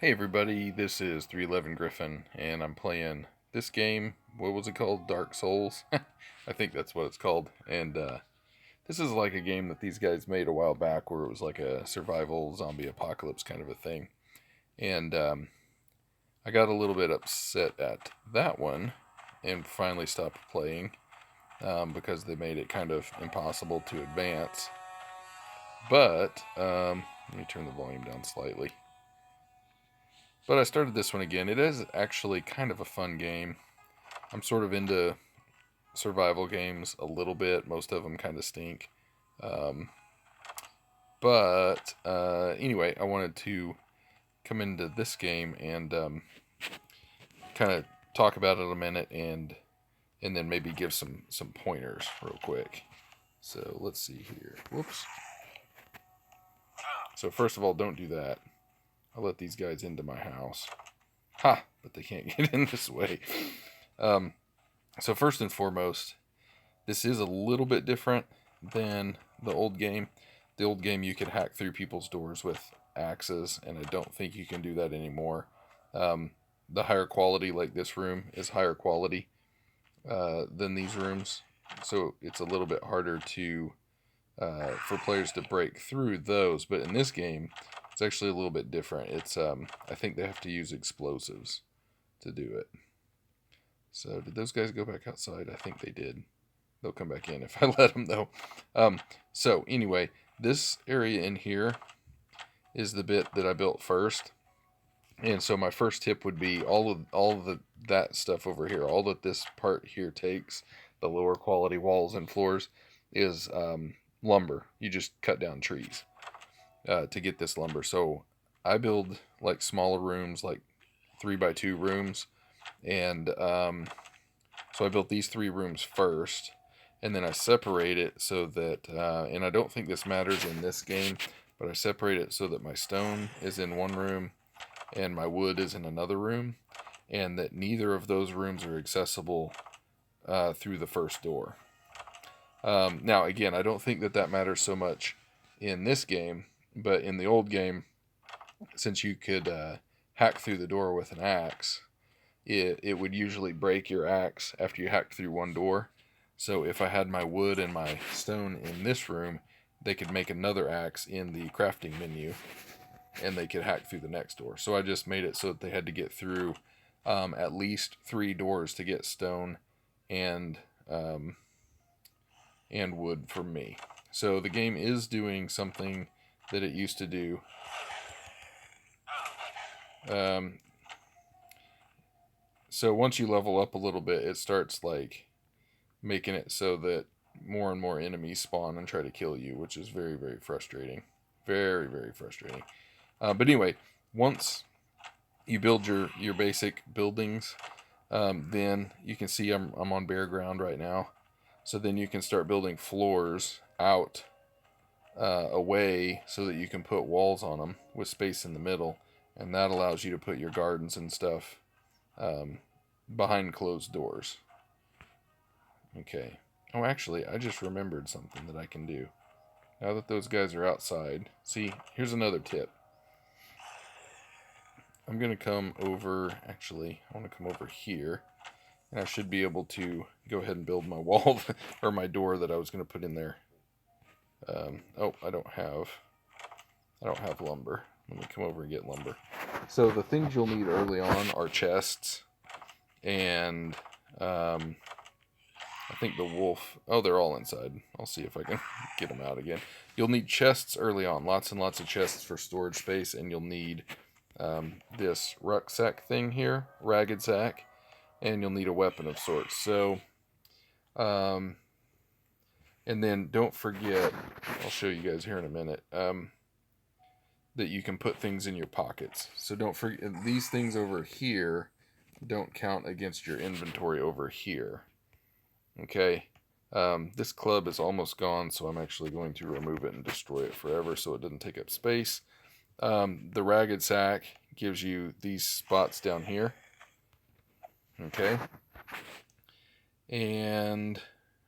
Hey everybody, this is 311 Griffin, and I'm playing this game. What was it called? Dark Souls? I think that's what it's called. And this is like a game that these guys made a while back where it was like a survival zombie apocalypse kind of a thing. And I got a little bit upset at that one and finally stopped playing because they made it kind of impossible to advance. But let me turn the volume down slightly. But I started this one again. It is actually kind of a fun game. I'm sort of into survival games a little bit. Most of them kind of stink. Um, but anyway, I wanted to come into this game and kind of talk about it a minute and then maybe give some pointers real quick. So let's see here. Whoops. So first of all, don't do that. I'll let these guys into my house. Ha! But they can't get in this way. Um, so first and foremost, this is a little bit different than the old game. The old game you could hack through people's doors with axes, and I don't think you can do that anymore. Um, the higher quality, like this room, is higher quality than these rooms, so it's a little bit harder to for players to break through those. But in this game, it's actually a little bit different. It's I think they have to use explosives to do it. So did those guys go back outside? I think they did. They'll come back in if I let them, though. So anyway, this area in here is the bit that I built first, and so my first tip would be all of that stuff over here, all that this part here takes, the lower quality walls and floors, is lumber. You just cut down trees to get this lumber. So I build like smaller rooms, like 3x2 rooms, and so I built these three rooms first, and then I separate it so that, and I don't think this matters in this game, but I separate it so that my stone is in one room and my wood is in another room, and that neither of those rooms are accessible through the first door. Now, again, I don't think that that matters so much in this game, but in the old game, since you could hack through the door with an axe, it would usually break your axe after you hacked through one door. So if I had my wood and my stone in this room, they could make another axe in the crafting menu, and they could hack through the next door. So I just made it so that they had to get through at least three doors to get stone and um, and wood from me. So the game is doing something that it used to do. Um, so once you level up a little bit, it starts like making it so that more and more enemies spawn and try to kill you, which is very, very frustrating. Very, very frustrating. But anyway, once you build your basic buildings, then you can see I'm on bare ground right now. So then you can start building floors out away so that you can put walls on them with space in the middle, and that allows you to put your gardens and stuff um, behind closed doors. Okay. Oh, actually, I just remembered something that I can do. Now that those guys are outside, see, here's another tip. I'm going to come over, actually, I want to come over here, and I should be able to go ahead and build my wall, or my door that I was going to put in there. Oh, I don't have lumber. Let me come over and get lumber. So the things you'll need early on are chests, and I think the wolf. Oh, they're all inside. I'll see if I can get them out again. You'll need chests early on, lots and lots of chests for storage space, and you'll need this rucksack thing here, ragged sack, and you'll need a weapon of sorts. So, and then don't forget, I'll show you guys here in a minute, that you can put things in your pockets. So don't forget, these things over here don't count against your inventory over here. Okay, this club is almost gone, so I'm actually going to remove it and destroy it forever so it doesn't take up space. The ragged sack gives you these spots down here. Okay, and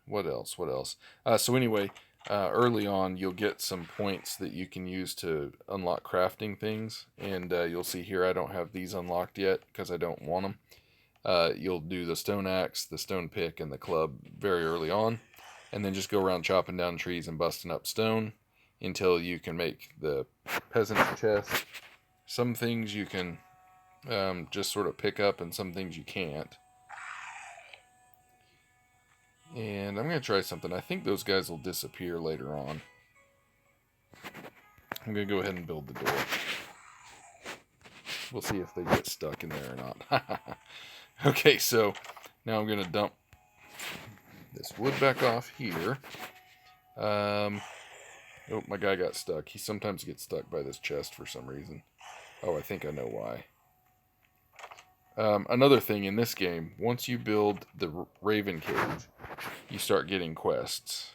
what else? So anyway, early on, you'll get some points that you can use to unlock crafting things. And you'll see here I don't have these unlocked yet because I don't want them. You'll do the stone axe, the stone pick, and the club very early on. And then just go around chopping down trees and busting up stone until you can make the peasant chest. Some things you can just sort of pick up, and some things you can't. And I'm going to try something. I think those guys will disappear later on. I'm going to go ahead and build the door. We'll see if they get stuck in there or not. Okay, so now I'm going to dump this wood back off here. Oh, my guy got stuck. He sometimes gets stuck by this chest for some reason. Oh, I think I know why. Another thing in this game, once you build the raven cage, you start getting quests.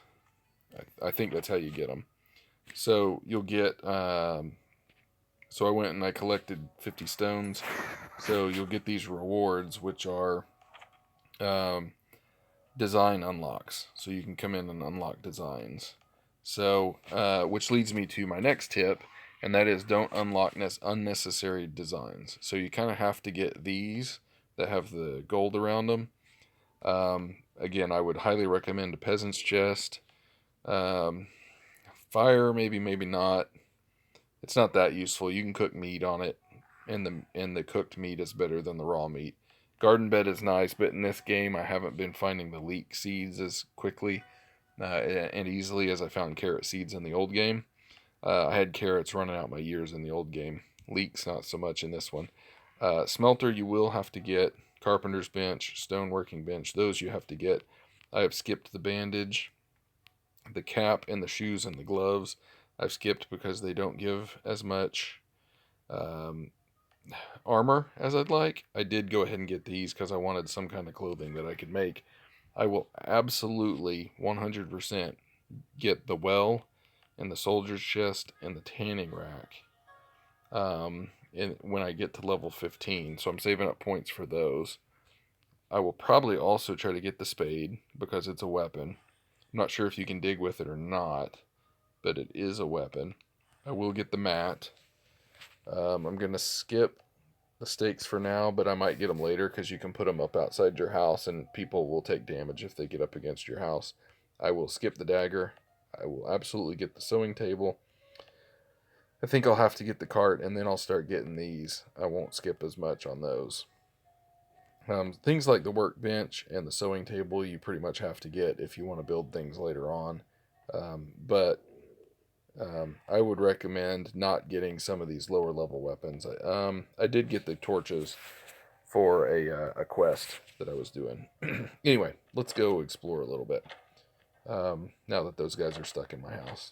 I think that's how you get them. So you'll get... so I went and I collected 50 stones. So you'll get these rewards, which are design unlocks. So you can come in and unlock designs. So, which leads me to my next tip, and that is don't unlock unnecessary designs. So you kind of have to get these that have the gold around them. Again, I would highly recommend a peasant's chest. Fire, maybe not. It's not that useful. You can cook meat on it, and the cooked meat is better than the raw meat. Garden bed is nice, but in this game I haven't been finding the leek seeds as quickly and easily as I found carrot seeds in the old game. I had carrots running out my ears in the old game. Leeks not so much in this one. Smelter you will have to get. Carpenter's bench, stoneworking bench, those you have to get. I have skipped the bandage, the cap, and the shoes and the gloves. I've skipped because they don't give as much armor as I'd like. I did go ahead and get these because I wanted some kind of clothing that I could make. I will absolutely 100% get the well and the soldier's chest and the tanning rack when I get to level 15. So I'm saving up points for those. I will probably also try to get the spade because it's a weapon. I'm not sure if you can dig with it or not, but it is a weapon. I will get the mat. I'm going to skip the stakes for now, but I might get them later because you can put them up outside your house and people will take damage if they get up against your house. I will skip the dagger. I will absolutely get the sewing table. I think I'll have to get the cart and then I'll start getting these. I won't skip as much on those. Things like the workbench and the sewing table you pretty much have to get if you want to build things later on. But I would recommend not getting some of these lower level weapons. I did get the torches for a quest that I was doing. Anyway, let's go explore a little bit. Now that those guys are stuck in my house.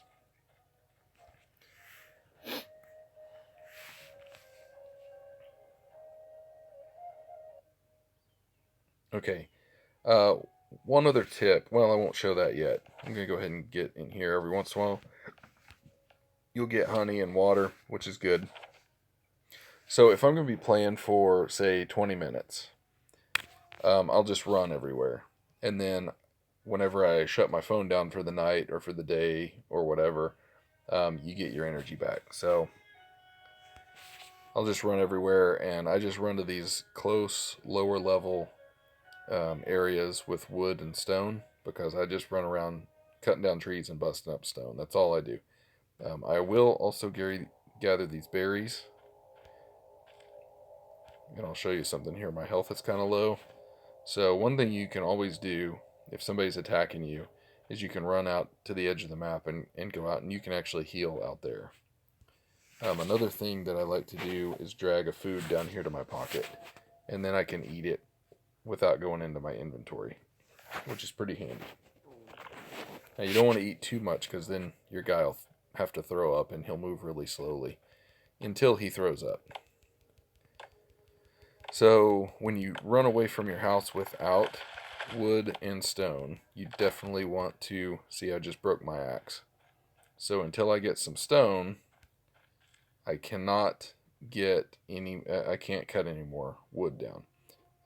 Okay. One other tip. Well, I won't show that yet. I'm going to go ahead and get in here every once in a while. You'll get honey and water, which is good. So if I'm going to be playing for, say, 20 minutes, I'll just run everywhere. And then whenever I shut my phone down for the night or for the day or whatever, you get your energy back. So I'll just run everywhere, and I just run to these close, lower level areas with wood and stone because I just run around cutting down trees and busting up stone. That's all I do. I will also gather these berries. And I'll show you something here. My health is kind of low. So one thing you can always do if somebody's attacking you is you can run out to the edge of the map and go out and you can actually heal out there. Another thing that I like to do is drag a food down here to my pocket. And then I can eat it without going into my inventory, which is pretty handy. Now you don't want to eat too much because then your guy will have to throw up and he'll move really slowly until he throws up. So when you run away from your house without wood and stone, you definitely want to see I just broke my axe. So until I get some stone, I cannot get I can't cut any more wood down.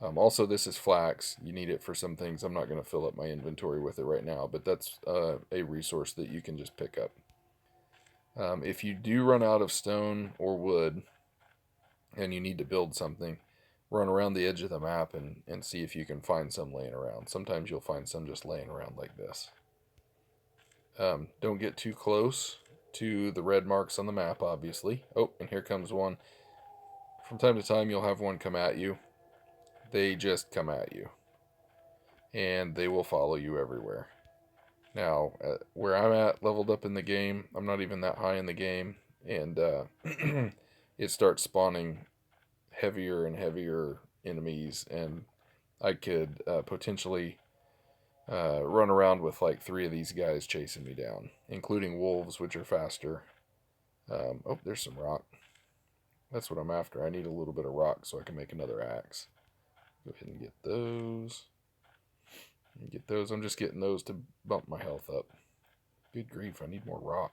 Also, this is flax. You need it for some things. I'm not going to fill up my inventory with it right now, but that's a resource that you can just pick up. If you do run out of stone or wood and you need to build something, run around the edge of the map and see if you can find some laying around. Sometimes you'll find some just laying around like this. Don't get too close to the red marks on the map, obviously. Oh, and here comes one. From time to time, you'll have one come at you. They just come at you. And they will follow you everywhere. Now, where I'm at, leveled up in the game, I'm not even that high in the game. And it starts spawning heavier and heavier enemies. And I could potentially run around with like 3 of these guys chasing me down, including wolves, which are faster. Oh, there's some rock. That's what I'm after. I need a little bit of rock so I can make another axe. Go ahead and get those. I'm just getting those to bump my health up. Good grief, I need more rock.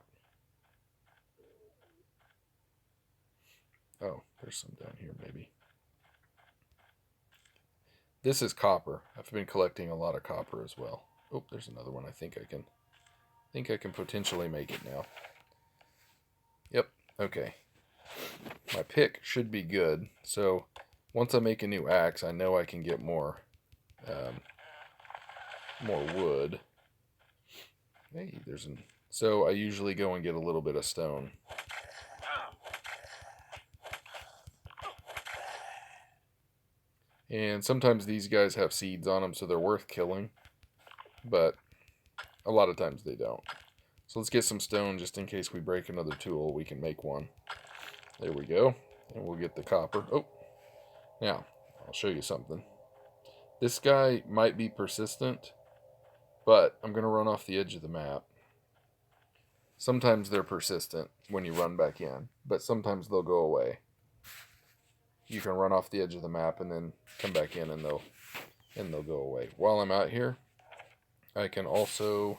Oh, there's some down here maybe. This is copper. I've been collecting a lot of copper as well. Oh, there's another one. I think I can potentially make it now. Yep, okay. My pick should be good. So once I make a new axe, I know I can get more wood. Hey, so I usually go and get a little bit of stone. And sometimes these guys have seeds on them, so they're worth killing. But a lot of times they don't. So let's get some stone just in case we break another tool. We can make one. There we go. And we'll get the copper. Oh, now, I'll show you something. This guy might be persistent, but I'm going to run off the edge of the map. Sometimes they're persistent when you run back in, but sometimes they'll go away. You can run off the edge of the map and then come back in and they'll go away. While I'm out here, I can also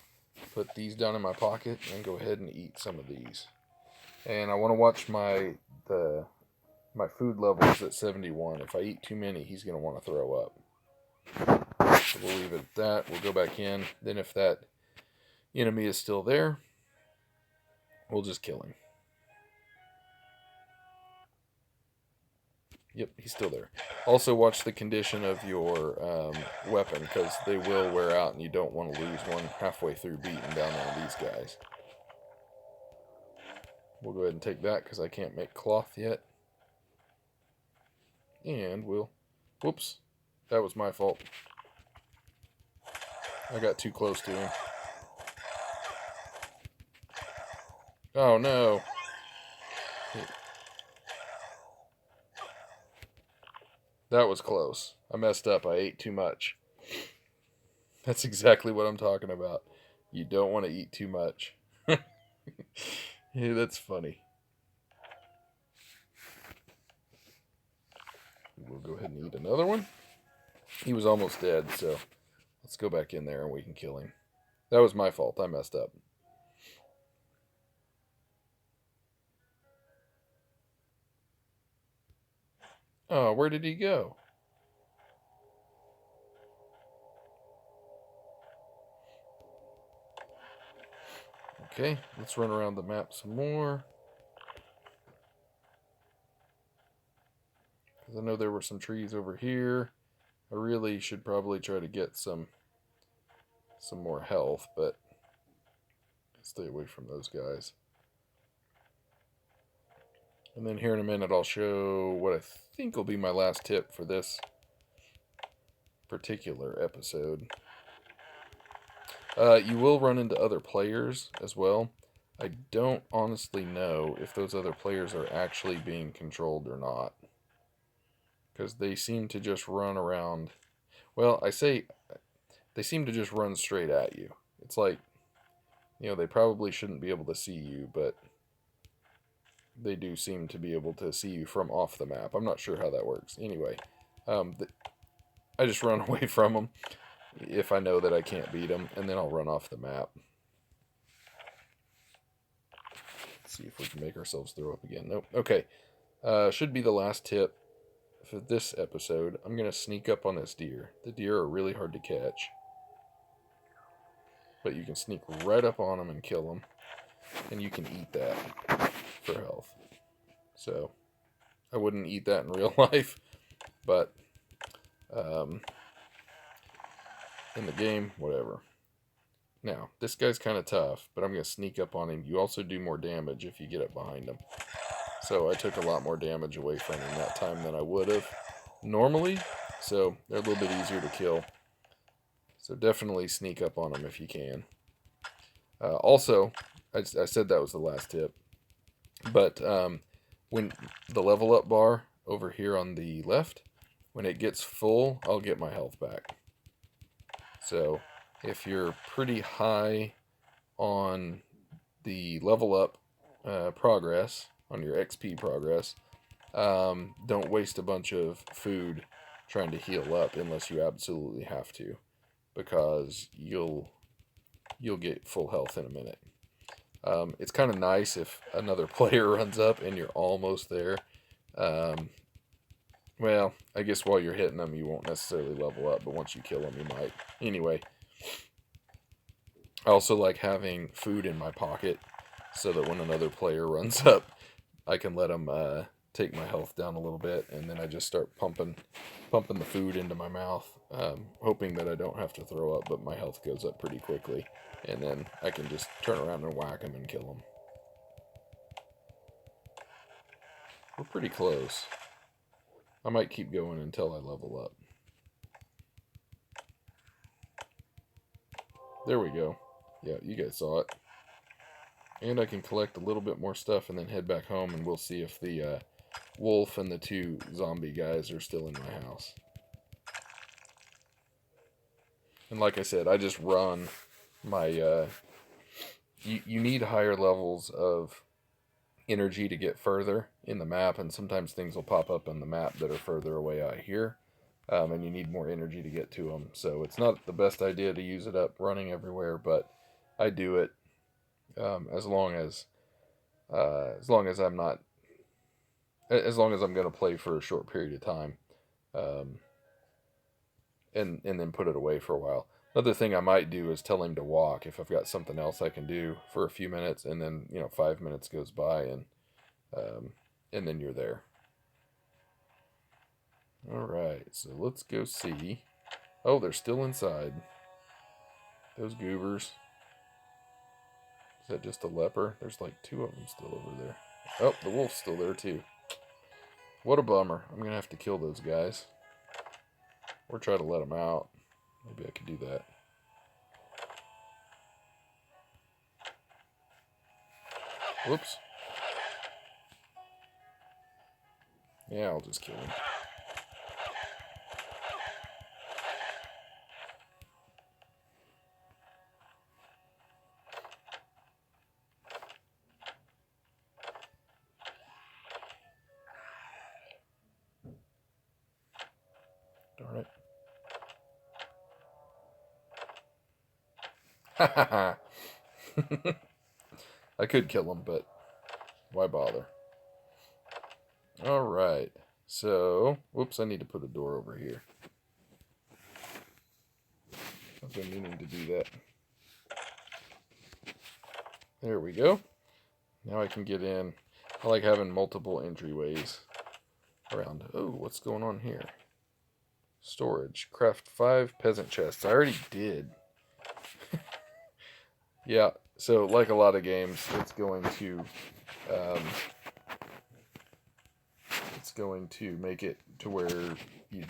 put these down in my pocket and go ahead and eat some of these. And I want to watch my food levels at 71. If I eat too many, he's going to want to throw up. So we'll leave it at that. We'll go back in. Then if that enemy is still there, we'll just kill him. Yep, he's still there. Also watch the condition of your weapon, because they will wear out and you don't want to lose one halfway through beating down one of these guys. We'll go ahead and take that because I can't make cloth yet. And whoops, that was my fault. I got too close to him. Oh no. That was close. I messed up. I ate too much. That's exactly what I'm talking about. You don't want to eat too much. Yeah, that's funny. We'll go ahead and eat another one. He was almost dead, so let's go back in there and we can kill him. That was my fault. I messed up. Oh, where did he go? Okay, let's run around the map some more. Because I know there were some trees over here. I really should probably try to get some more health, but stay away from those guys. And then here in a minute I'll show what I think will be my last tip for this particular episode. You will run into other players as well. I don't honestly know if those other players are actually being controlled or not, because they seem to just run around. Well, I say they seem to just run straight at you. It's like, they probably shouldn't be able to see you, but they do seem to be able to see you from off the map. I'm not sure how that works. Anyway, I just run away from them if I know that I can't beat them, and then I'll run off the map. Let's see if we can make ourselves throw up again. Nope. Okay. Should be the last tip for this episode, I'm going to sneak up on this deer. The deer are really hard to catch. But you can sneak right up on them and kill them. And you can eat that for health. So, I wouldn't eat that in real life. But, in the game, whatever. Now, this guy's kind of tough, but I'm going to sneak up on him. You also do more damage if you get up behind him. So I took a lot more damage away from him that time than I would have normally. So they're a little bit easier to kill. So definitely sneak up on them if you can. Also, I said that was the last tip. But when the level up bar over here on the left, when it gets full, I'll get my health back. So if you're pretty high on the level up progress, on your XP progress, don't waste a bunch of food trying to heal up unless you absolutely have to, because you'll get full health in a minute. It's kind of nice if another player runs up and you're almost there. Well, I guess while you're hitting them, you won't necessarily level up, but once you kill them, you might. Anyway, I also like having food in my pocket so that when another player runs up, I can let them take my health down a little bit, and then I just start pumping the food into my mouth, hoping that I don't have to throw up, but my health goes up pretty quickly, and then I can just turn around and whack them and kill them. We're pretty close. I might keep going until I level up. There we go. Yeah, you guys saw it. And I can collect a little bit more stuff and then head back home, and we'll see if the wolf and the 2 zombie guys are still in my house. And like I said, I just run my... you need higher levels of energy to get further in the map, and sometimes things will pop up on the map that are further away out here, and you need more energy to get to them. So it's not the best idea to use it up running everywhere, but I do it as long as I'm not, as long as I'm going to play for a short period of time, and then put it away for a while. Another thing I might do is tell him to walk if I've got something else I can do for a few minutes, and then 5 minutes goes by, and then you're there. All right, so let's go see. Oh, they're still inside. Those goobers. Is that just a leper? There's like 2 of them still over there. Oh, the wolf's still there too. What a bummer. I'm going to have to kill those guys. Or try to let them out. Maybe I could do that. Whoops. Yeah, I'll just kill him. Darn it. Ha ha ha. I could kill him, but why bother? Alright. So, whoops, I need to put a door over here. I've been meaning to do that. There we go. Now I can get in. I like having multiple entryways around. Oh, what's going on here? Storage. Craft 5 peasant chests. I already did. Yeah, so like a lot of games, it's going to make it to where you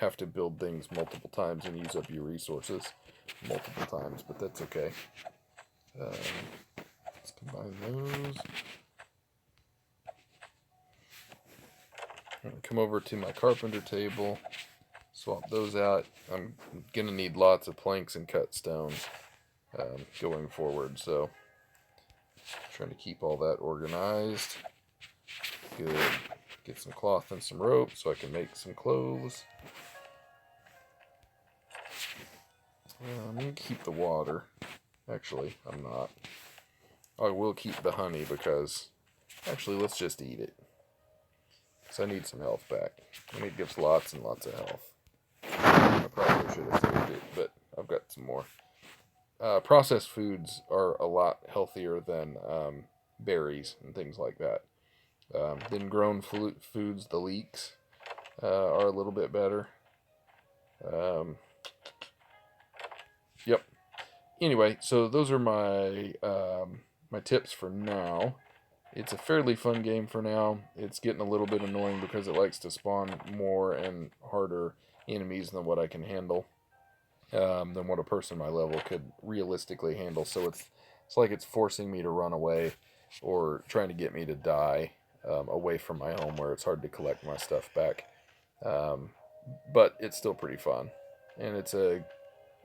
have to build things multiple times and use up your resources multiple times, but that's okay. Let's combine those. I'm gonna come over to my carpenter table, swap those out. I'm gonna need lots of planks and cut stone going forward, so trying to keep all that organized. Good. Get some cloth and some rope so I can make some clothes. I'm going to keep the water. Actually, I'm not. I will keep the honey because... Actually, let's just eat it. because I need some health back. And it gives lots and lots of health. I probably should have saved it, but I've got some more. Processed foods are a lot healthier than berries and things like that. Then grown foods, the leeks, are a little bit better. Yep. Anyway, so those are my my tips for now. It's a fairly fun game for now. It's getting a little bit annoying because it likes to spawn more and harder enemies than what I can handle, than what a person my level could realistically handle. So it's like it's forcing me to run away or trying to get me to die away from my home where it's hard to collect my stuff back. But it's still pretty fun, and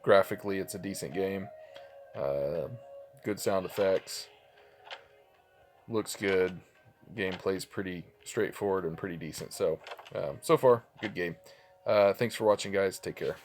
graphically it's a decent game. Good sound effects, looks good. Gameplay's pretty straightforward and pretty decent. So, so far, good game. Thanks for watching, guys. Take care.